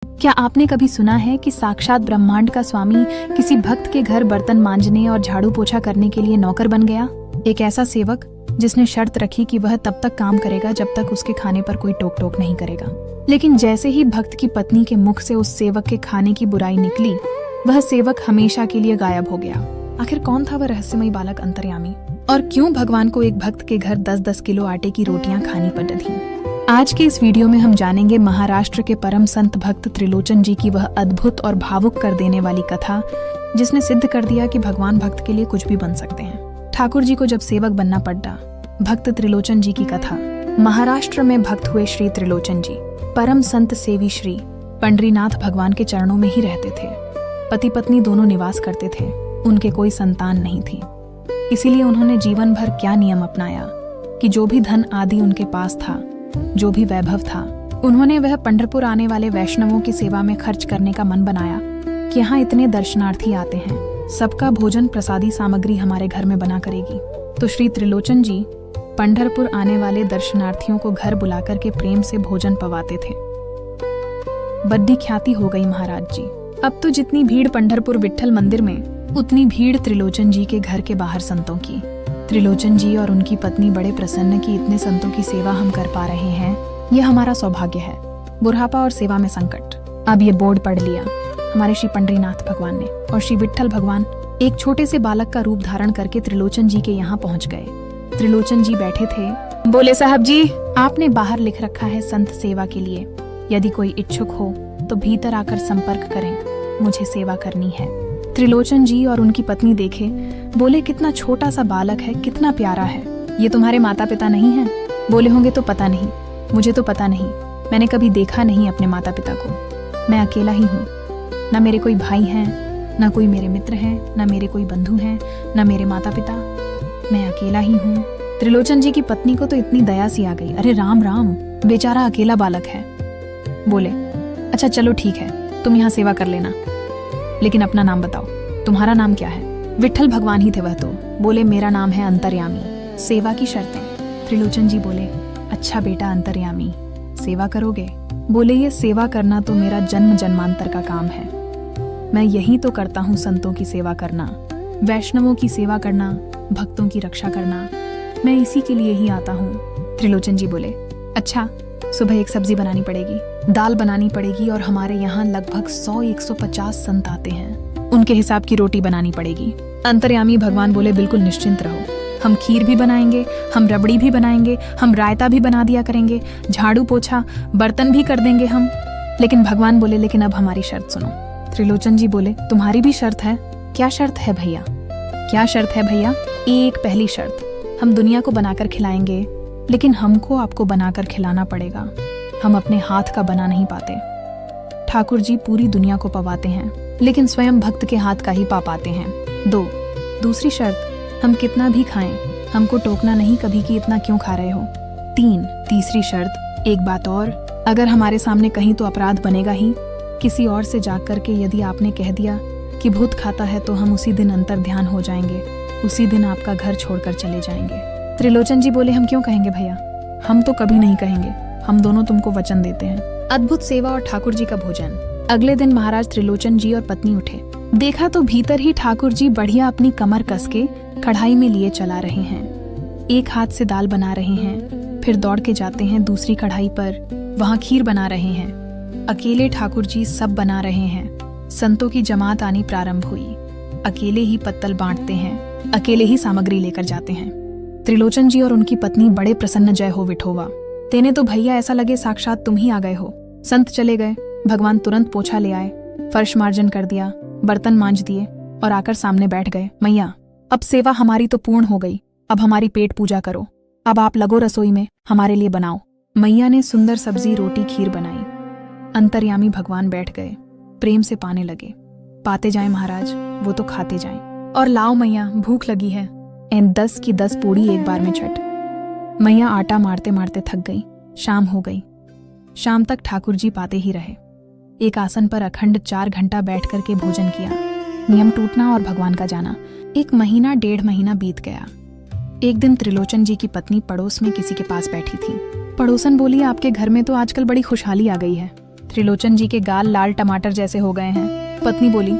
क्या आपने कभी सुना है कि साक्षात ब्रह्मांड का स्वामी किसी भक्त के घर बर्तन मांजने और झाड़ू पोछा करने के लिए नौकर बन गया? एक ऐसा सेवक जिसने शर्त रखी कि वह तब तक काम करेगा जब तक उसके खाने पर कोई टोक टोक नहीं करेगा। लेकिन जैसे ही भक्त की पत्नी के मुख से उस सेवक के खाने की बुराई निकली, वह सेवक हमेशा के लिए गायब हो गया। आखिर कौन था वह रहस्यमयी बालक अंतर्यामी, और क्यों भगवान को एक भक्त के घर 10-10 किलो आटे की रोटियां खानी पड़ थीं? आज के इस वीडियो में हम जानेंगे महाराष्ट्र के परम संत भक्त त्रिलोचन जी की वह अद्भुत और भावुक कर देने वाली कथा, जिसने सिद्ध कर दिया कि भगवान भक्त के लिए कुछ भी बन सकते हैं। ठाकुर जी को जब सेवक बनना पड़ा, भक्त त्रिलोचन जी की कथा। महाराष्ट्र में भक्त हुए श्री त्रिलोचन जी परम संत सेवी श्री पंडरीनाथ भगवान के चरणों में ही रहते थे। पति पत्नी दोनों निवास करते थे। उनके कोई संतान नहीं थी। इसीलिए उन्होंने जीवन भर क्या नियम अपनाया कि जो भी धन आदि उनके पास था, जो भी वैभव था, उन्होंने वह पंढरपुर आने वाले वैष्णवों की सेवा में खर्च करने का मन बनाया कि यहाँ इतने दर्शनार्थी आते हैं, सबका भोजन प्रसादी सामग्री हमारे घर में बना करेगी। तो श्री त्रिलोचन जी पंढरपुर आने वाले दर्शनार्थियों को घर बुलाकर के प्रेम से भोजन पवाते थे। बड्डी ख्याति हो गई महाराज जी। अब तो जितनी भीड़ पंढरपुर विट्ठल मंदिर में, उतनी भीड़ त्रिलोचन जी के घर के बाहर संतों की। त्रिलोचन जी और उनकी पत्नी बड़े प्रसन्न कि इतने संतों की सेवा हम कर पा रहे हैं, यह हमारा सौभाग्य है। बुढ़ापा और सेवा में संकट, अब ये बोर्ड पढ़ लिया हमारे श्री पंडरीनाथ भगवान ने, और श्री विट्ठल भगवान एक छोटे से बालक का रूप धारण करके त्रिलोचन जी के यहाँ पहुँच गए। त्रिलोचन जी बैठे थे। बोले साहब जी, आपने बाहर लिख रखा है संत सेवा के लिए, यदि कोई इच्छुक हो तो भीतर आकर संपर्क करें, मुझे सेवा करनी है। त्रिलोचन जी और उनकी पत्नी देखे, बोले कितना छोटा सा बालक है, कितना प्यारा है। ये तुम्हारे माता पिता नहीं हैं? बोले होंगे तो पता नहीं, मुझे तो पता नहीं, मैंने कभी देखा नहीं अपने माता पिता को। मैं अकेला ही हूँ, न मेरे कोई भाई हैं, न कोई मेरे मित्र हैं, न मेरे कोई बंधु हैं, न मेरे माता पिता, मैं अकेला ही हूँ। त्रिलोचन जी की पत्नी को तो इतनी दया सी आ गई, अरे राम राम, बेचारा अकेला बालक है। बोले अच्छा चलो ठीक है, तुम यहाँ सेवा कर लेना, लेकिन अपना नाम बताओ, तुम्हारा नाम क्या है? विट्ठल भगवान ही थे वह तो। बोले मेरा नाम है अंतर्यामी, सेवा की शर्तें। त्रिलोचन जी बोले अच्छा बेटा अंतर्यामी, सेवा करोगे? बोले ये सेवा करना तो मेरा जन्म जन्मांतर का काम है। मैं यही तो करता हूँ, संतों की सेवा करना, वैष्णवों की सेवा करना, भक्तों की रक्षा करना, मैं इसी के लिए ही आता हूँ। त्रिलोचन जी बोले अच्छा, सुबह एक सब्जी बनानी पड़ेगी, दाल बनानी पड़ेगी, और हमारे यहाँ लगभग 100-150 संत आते हैं, उनके हिसाब की रोटी बनानी पड़ेगी। अंतर्यामी भगवान बोले बिल्कुल निश्चिंत रहो, हम खीर भी बनाएंगे, हम रबड़ी भी बनाएंगे, हम रायता भी बना दिया करेंगे, झाड़ू पोछा बर्तन भी कर देंगे हम। लेकिन भगवान बोले लेकिन अब हमारी शर्त सुनो। त्रिलोचन जी बोले तुम्हारी भी शर्त है? क्या शर्त है भैया? क्या शर्त है भैया? एक पहली शर्त, हम दुनिया को बनाकर खिलाएंगे, लेकिन हमको आपको बनाकर खिलाना पड़ेगा, हम अपने हाथ का बना नहीं पाते। ठाकुर जी पूरी दुनिया को पवाते हैं, लेकिन स्वयं भक्त के हाथ का ही पा पाते हैं। दूसरी शर्त, हम कितना भी खाएं, हमको टोकना नहीं कभी कि इतना क्यों खा रहे हो। तीसरी शर्त, एक बात और, अगर हमारे सामने कहीं तो अपराध बनेगा ही, किसी और से जा करके यदि आपने कह दिया कि भूत खाता है तो हम उसी दिन अंतर ध्यान हो जाएंगे, उसी दिन आपका घर छोड़कर चले जाएंगे। त्रिलोचन जी बोले हम क्यों कहेंगे भैया, हम तो कभी नहीं कहेंगे, हम दोनों तुमको वचन देते हैं। अद्भुत सेवा और ठाकुर जी का भोजन। अगले दिन महाराज त्रिलोचन जी और पत्नी उठे, देखा तो भीतर ही ठाकुर जी बढ़िया अपनी कमर कस के कढ़ाई में लिए चला रहे हैं। एक हाथ से दाल बना रहे हैं, फिर दौड़ के जाते हैं दूसरी कढ़ाई पर, वहाँ खीर बना रहे हैं। अकेले ठाकुर जी सब बना रहे हैं। संतों की जमात आनी प्रारंभ हुई। अकेले ही पत्तल बांटते हैं, अकेले ही सामग्री लेकर जाते हैं। त्रिलोचन जी और उनकी पत्नी बड़े प्रसन्न, जय हो विठोवा, तेने तो भैया ऐसा लगे साक्षात तुम ही आ गए हो। संत चले गए, भगवान तुरंत पोछा ले आए, फर्श मार्जन कर दिया, बर्तन मांज दिए और आकर सामने बैठ गए। मैया अब सेवा हमारी तो पूर्ण हो गई, अब हमारी पेट पूजा करो, अब आप लगो रसोई में, हमारे लिए बनाओ। मैया ने सुंदर सब्जी रोटी खीर बनाई। अंतर्यामी भगवान बैठ गए, प्रेम से पाने लगे। पाते जाए महाराज, वो तो खाते जाए। और लाओ मैया, भूख लगी है। 10 की 10 पूड़ी एक बार में छट। मैया आटा मारते मारते थक गई। शाम हो गई। शाम तक ठाकुर जी पाते ही रहे। एक आसन पर अखंड 4 घंटा बैठ करके भोजन किया। नियम टूटना और भगवान का जाना। 1 महीना 1.5 महीना बीत गया। एक दिन त्रिलोचन जी की पत्नी पड़ोस में किसी के पास बैठी थी। पड़ोसन बोली, आपके घर में तो आजकल बड़ी खुशहाली आ गई है, त्रिलोचन जी के गाल लाल टमाटर जैसे हो गए हैं। पत्नी बोली,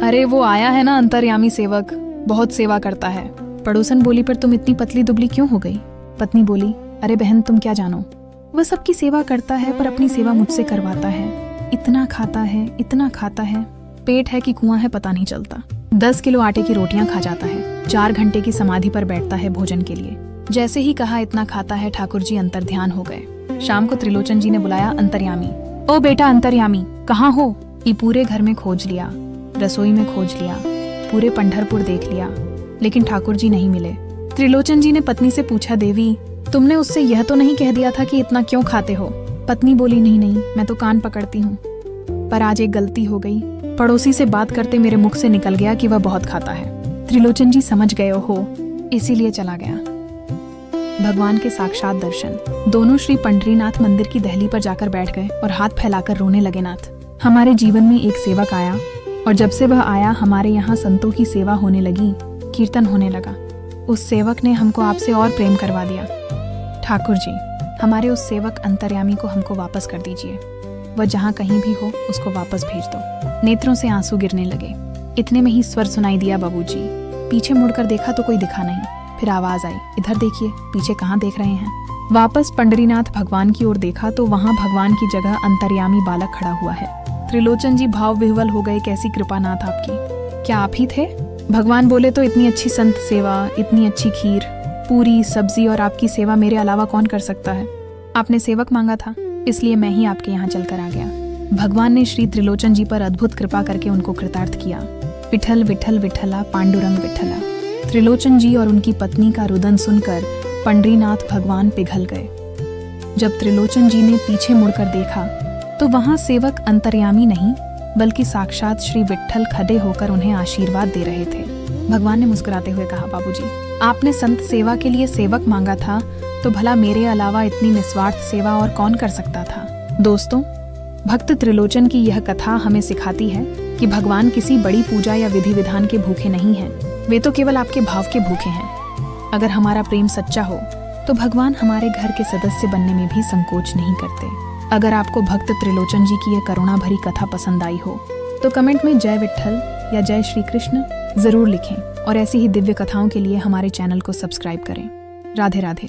अरे वो आया है ना अंतर्यामी सेवक, बहुत सेवा करता है। पड़ोसन बोली, पर तुम इतनी पतली दुबली क्यों हो गई? पत्नी बोली, अरे बहन तुम क्या जानो, वह सबकी सेवा करता है पर अपनी सेवा मुझसे करवाता है। इतना खाता है, पेट है कि कुआं है पता नहीं चलता। 10 किलो आटे की रोटियां खा जाता है। 4 घंटे की समाधि पर बैठता है भोजन के लिए। जैसे ही कहा इतना खाता है, ठाकुर जी अंतर्ध्यान हो गए। शाम को त्रिलोचन जी ने बुलाया, अंतर्यामी, ओ बेटा अंतर्यामी, कहाँ हो? ये पूरे घर में खोज लिया, रसोई में खोज लिया, पूरे पंढरपुर देख लिया, लेकिन ठाकुर जी नहीं मिले। त्रिलोचन जी ने पत्नी से पूछा, देवी तुमने उससे यह तो नहीं कह दिया था कि इतना क्यों खाते हो? पत्नी बोली, नहीं, मैं तो कान पकड़ती हूँ, पर आज एक गलती हो गई। पड़ोसी से बात करते मेरे मुख से निकल गया कि वह बहुत खाता है। त्रिलोचन जी समझ गए हो, इसीलिए चला गया। भगवान के साक्षात दर्शन। दोनों श्री पंढरीनाथ मंदिर की दहली पर जाकर बैठ गए और हाथ फैलाकर रोने लगे। नाथ, हमारे जीवन में एक सेवक आया और जब से वह आया हमारे यहाँ संतों की सेवा होने लगी, कीर्तन होने लगा। उस सेवक ने हमको आपसे और प्रेम करवा दिया। ठाकुर जी, हमारे उस सेवक अंतर्यामी को हमको वापस कर दीजिए। वह जहाँ कहीं भी हो उसको वापस भेज दो। नेत्रों से आंसू गिरने लगे। इतने में ही स्वर सुनाई दिया, बाबूजी। पीछे मुड़कर देखा तो कोई दिखा नहीं। फिर आवाज आई, इधर देखिए। पीछे कहाँ देख रहे हैं? वापस पंढरीनाथ भगवान की ओर देखा तो वहाँ भगवान की जगह अंतर्यामी बालक खड़ा हुआ है। त्रिलोचन जी भाव विह्वल हो गए, कैसी कृपा नाथ आपकी, क्या आप ही थे? भगवान बोले, तो इतनी अच्छी संत सेवा, इतनी अच्छी खीर, पूरी सब्जी और आपकी सेवा मेरे अलावा कौन कर सकता है? आपने सेवक मांगा था, इसलिए मैं ही आपके यहाँ चलकर आ गया। भगवान ने श्री त्रिलोचन जी पर अद्भुत कृपा करके उनको कृतार्थ किया। विठल विठल विठला पांडुरंग विठला। त्रिलोचन जी और उनकी पत्नी का रुदन सुनकर पंढरीनाथ भगवान पिघल गए। जब त्रिलोचन जी ने पीछे मुड़कर देखा तो वहां सेवक अंतर्यामी नहीं बल्कि साक्षात श्री विठल खड़े होकर उन्हें आशीर्वाद दे रहे थे। भगवान ने मुस्कुराते हुए कहा, बाबूजी, आपने संत सेवा के लिए सेवक मांगा था, तो भला मेरे अलावा इतनी निस्वार्थ सेवा और कौन कर सकता था? दोस्तों, भक्त त्रिलोचन की यह कथा हमें सिखाती है कि भगवान किसी बड़ी पूजा या विधि विधान के भूखे नहीं हैं, वे तो केवल आपके भाव के भूखे हैं। अगर हमारा प्रेम सच्चा हो तो भगवान हमारे घर के सदस्य बनने में भी संकोच नहीं करते। अगर आपको भक्त त्रिलोचन जी की यह करुणा भरी कथा पसंद आई हो तो कमेंट में जय विठल या जय श्री कृष्ण जरूर लिखें और ऐसी ही दिव्य कथाओं के लिए हमारे चैनल को सब्सक्राइब करें। राधे राधे।